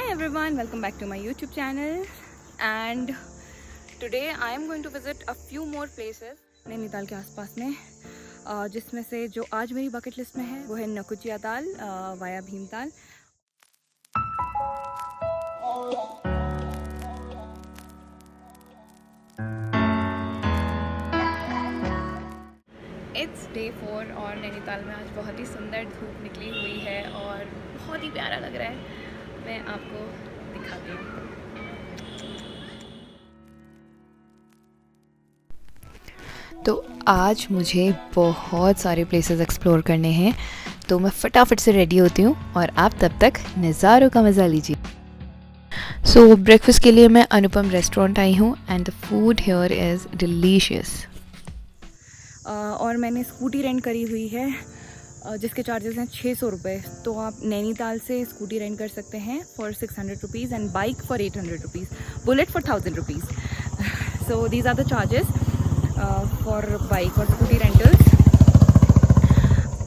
everyone, welcome back to my YouTube channel and today I am going to visit a few more places Nainital के आसपास में, जिसमें से जो आज मेरी बकेट लिस्ट में है वो है नौकुचिया ताल वाया भीमताल। इट्स डे 4 और नैनीताल में आज बहुत ही सुंदर धूप निकली हुई है और बहुत ही प्यारा लग रहा है। मैं आपको दिखाती हूँ। तो आज मुझे बहुत सारे प्लेसेस एक्सप्लोर करने हैं, तो मैं फटाफट से रेडी होती हूँ और आप तब तक नज़ारों का मज़ा लीजिए। सो ब्रेकफास्ट के लिए मैं अनुपम रेस्टोरेंट आई हूँ and the food here is delicious. और मैंने स्कूटी रेंट करी हुई है जिसके चार्जेस हैं 600 रुपये। तो आप नैनीताल से स्कूटी रेंट कर सकते हैं for 600 rupees and bike for 800 rupees, bullet for 1000 rupees. So these are the charges for bike और स्कूटी रेंटल्स।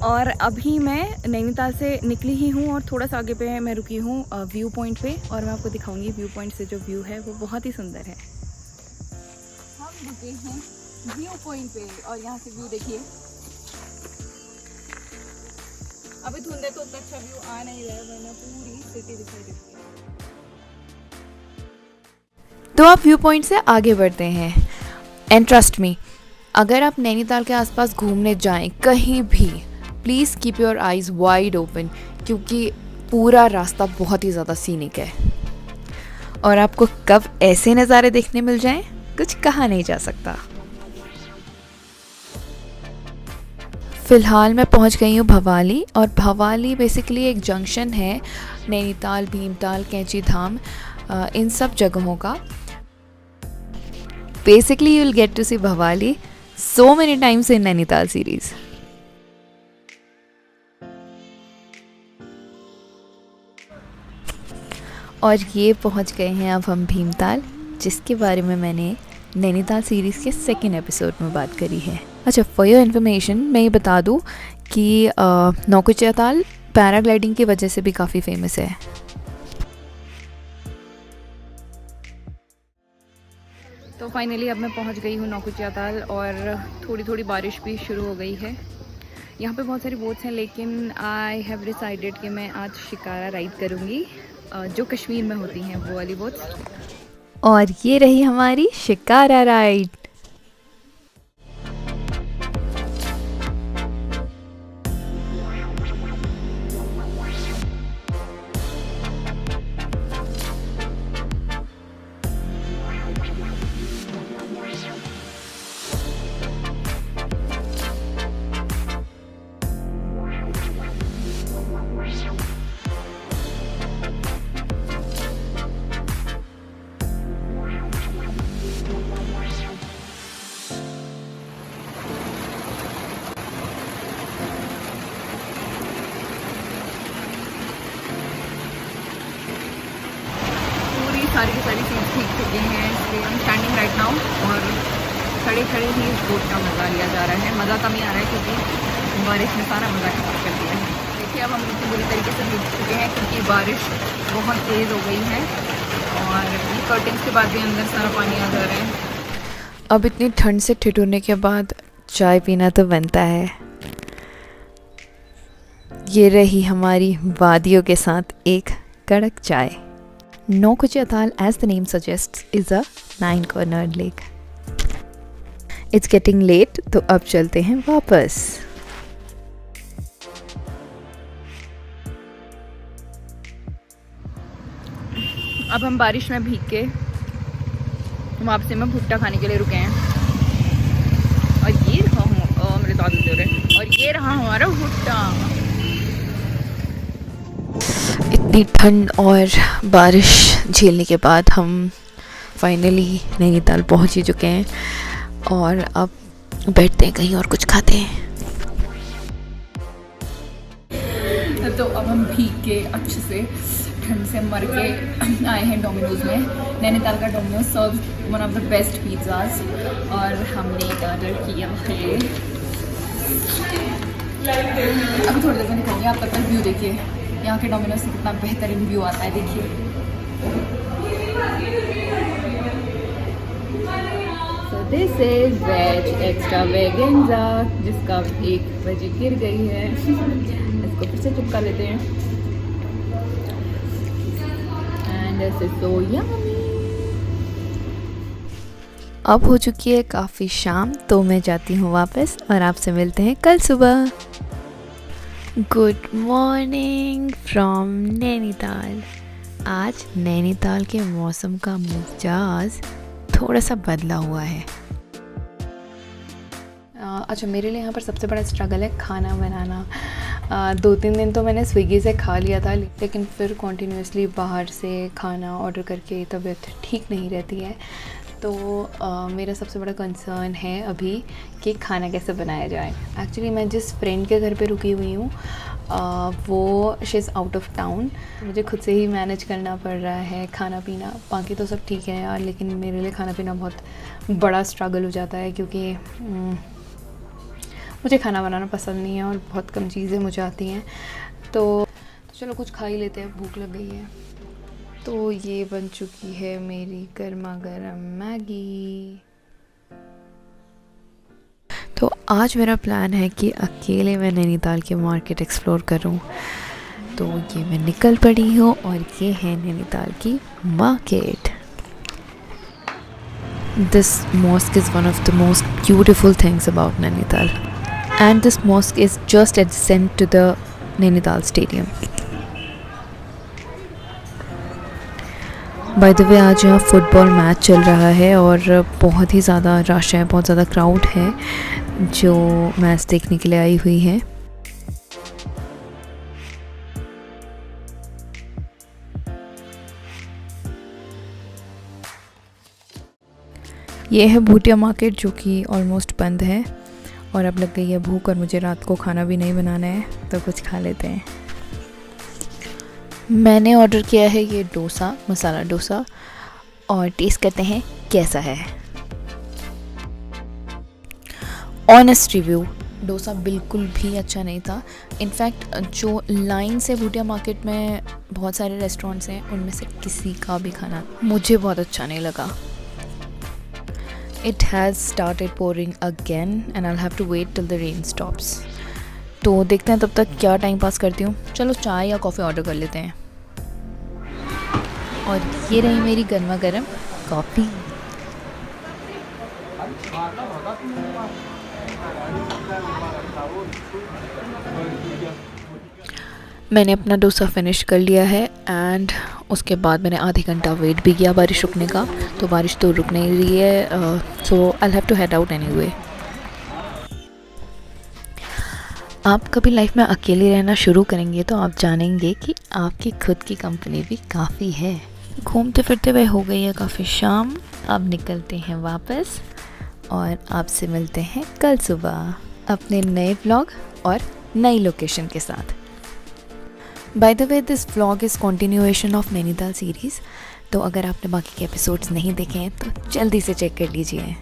और अभी मैं नैनीताल से निकली ही हूँ और थोड़ा सा आगे पे मैं रुकी हूँ व्यू पॉइंट पे, और मैं आपको दिखाऊंगी व्यू पॉइंट से जो व्यू है वो बहुत ही सुंदर है। हम रुके हैं व्यू पॉइंट पे और यहाँ से व्यू देखिए। अभी धुंध है तो उतना अच्छा व्यू आ नहीं रहा है, वरना पूरी सिटी दिखाई देती है। तो आप व्यू पॉइंट से आगे बढ़ते हैं एंड ट्रस्ट मी, अगर आप नैनीताल के आसपास घूमने जाएं कहीं भी, please keep your eyes wide open, क्योंकि पूरा रास्ता बहुत ही ज़्यादा सीनिक है और आपको कब ऐसे नज़ारे देखने मिल जाएं कुछ कहा नहीं जा सकता। फ़िलहाल मैं पहुंच गई हूँ भवाली, और भवाली बेसिकली एक जंक्शन है नैनीताल, भीमताल, कैंची धाम, इन सब जगहों का। Basically you will get to see Bhowali so many times in Nainital series. और ये पहुंच गए हैं अब हम भीमताल, जिसके बारे में मैंने नैनीताल सीरीज़ के सेकेंड एपिसोड में बात करी है। अच्छा, फॉर योर इन्फॉर्मेशन मैं ये बता दूं कि नौकुचिया ताल पैराग्लाइडिंग की वजह से भी काफ़ी फेमस है। तो फाइनली अब मैं पहुंच गई हूँ नौकुचिया ताल और थोड़ी थोड़ी बारिश भी शुरू हो गई है। यहाँ पे बहुत सारी बोट्स हैं, लेकिन आई हैव डिसाइडेड कि मैं आज शिकारा राइड करूँगी, जो कश्मीर में होती हैं वो वाली बोट्स। और ये रही हमारी शिकारा राइड। सारी की सारी चीज़ ठीक चुके हैं, इसलिए हम स्टैंडिंग राइट नाउ और खड़े खड़े ही इस बोट का मज़ा लिया जा रहा है। मज़ा कम ही आ रहा है क्योंकि बारिश ने सारा मज़ा खराब कर दिया है। देखिए अब हम इतनी बुरी तरीके से भीग चुके हैं क्योंकि बारिश बहुत तेज़ हो गई है और ये कर्टन्स के बाद भी अंदर सारा पानी आ जा रहा है। अब इतनी ठंड से ठिठुरने के बाद चाय पीना तो बनता है। ये रही हमारी वादियों के साथ एक कड़क चाय। नौकुचिया ताल, as the name suggests, is a 9-cornered lake. It's getting late, तो अब चलते हैं वापस। अब हम बारिश में भीग के वापसी में भुट्टा खाने के लिए रुके हैं और ये रहा मेरे दादू दे रहे, और ये रहा हमारा भुट्टा। इतनी ठंड और बारिश झेलने के बाद हम फाइनली नैनीताल पहुंच ही चुके हैं और अब बैठते हैं कहीं और कुछ खाते हैं। तो अब हम भीग के अच्छे से ठंड से मर के आए हैं डोमिनोज में। नैनीताल का Domino's serve one of the best pizzas और हमने ऑर्डर किया है। अभी थोड़ी देर में निकलेंगे, आप तक व्यू देखिए यहाँ के डोमिनोज से कितना बेहतरीन व्यू आता है। देखिए So this is veg extravaganza जिसका 1 बजे गिर गई है। इसको फिर से चिपका लेते हैं। And this is so yummy. अब हो चुकी है काफ़ी शाम, तो मैं जाती हूँ वापस और आपसे मिलते हैं कल सुबह। Good morning from Nainital. आज नैनीताल के मौसम का मिजाज थोड़ा सा बदला हुआ है। अच्छा, मेरे लिए यहाँ पर सबसे बड़ा स्ट्रगल है खाना बनाना। 2-3 दिन तो मैंने स्विगी से खा लिया था, लेकिन फिर कॉन्टीन्यूसली बाहर से खाना ऑर्डर करके तबीयत ठीक नहीं रहती है। तो मेरा सबसे बड़ा कंसर्न है अभी कि खाना कैसे बनाया जाए। एक्चुअली मैं जिस फ्रेंड के घर पे रुकी हुई हूँ वो she is out of town. मुझे खुद से ही मैनेज करना पड़ रहा है खाना पीना। बाकी तो सब ठीक है यार, लेकिन मेरे लिए खाना पीना बहुत बड़ा स्ट्रगल हो जाता है, क्योंकि मुझे खाना बनाना पसंद नहीं है और बहुत कम चीज़ें मुझे आती हैं। तो चलो कुछ खा ही लेते हैं, भूख लग गई है। तो ये बन चुकी है मेरी गर्मा गर्म मैगी। तो आज मेरा प्लान है कि अकेले मैं नैनीताल के मार्केट एक्सप्लोर करूं। तो ये मैं निकल पड़ी हूँ और ये है नैनीताल की market. This mosque is one of the most beautiful things about Nainital, and this mosque is just adjacent to the Nainital stadium. By the way, आज यहाँ फुटबॉल मैच चल रहा है और बहुत ही ज़्यादा रश है, बहुत ज़्यादा क्राउड है जो मैच देखने के लिए आई हुई है। ये है भूटिया मार्केट, जो कि ऑलमोस्ट बंद है। और अब लग गई है भूख और मुझे रात को खाना भी नहीं बनाना है, तो कुछ खा लेते हैं। मैंने ऑर्डर किया है ये डोसा, मसाला डोसा, और टेस्ट करते हैं कैसा है। ऑनेस्ट रिव्यू, डोसा बिल्कुल भी अच्छा नहीं था। इनफैक्ट जो लाइन से भूटिया मार्केट में बहुत सारे रेस्टोरेंट्स हैं, उनमें से किसी का भी खाना मुझे बहुत अच्छा नहीं लगा। It has started pouring again and I'll have to wait till the rain stops. तो देखते हैं तब तक क्या टाइम पास करती हूँ। चलो चाय या कॉफ़ी ऑर्डर कर लेते हैं। और ये रही मेरी गर्मा गर्म कॉफ़ी। मैंने अपना डोसा फिनिश कर लिया है एंड उसके बाद मैंने आधे घंटा वेट भी किया बारिश रुकने का। तो बारिश तो रुक नहीं रही है, so I have to head out anyway. आप कभी लाइफ में अकेले रहना शुरू करेंगे तो आप जानेंगे कि आपकी खुद की कंपनी भी काफ़ी है। घूमते फिरते हुए हो गई है काफ़ी शाम, अब निकलते हैं वापस और आपसे मिलते हैं कल सुबह अपने नए व्लॉग और नई लोकेशन के साथ। Bye the way, this vlog is continuation of Nainital series. तो अगर आपने बाकी के एपिसोड्स नहीं देखे हैं तो जल्दी से चेक कर लीजिए।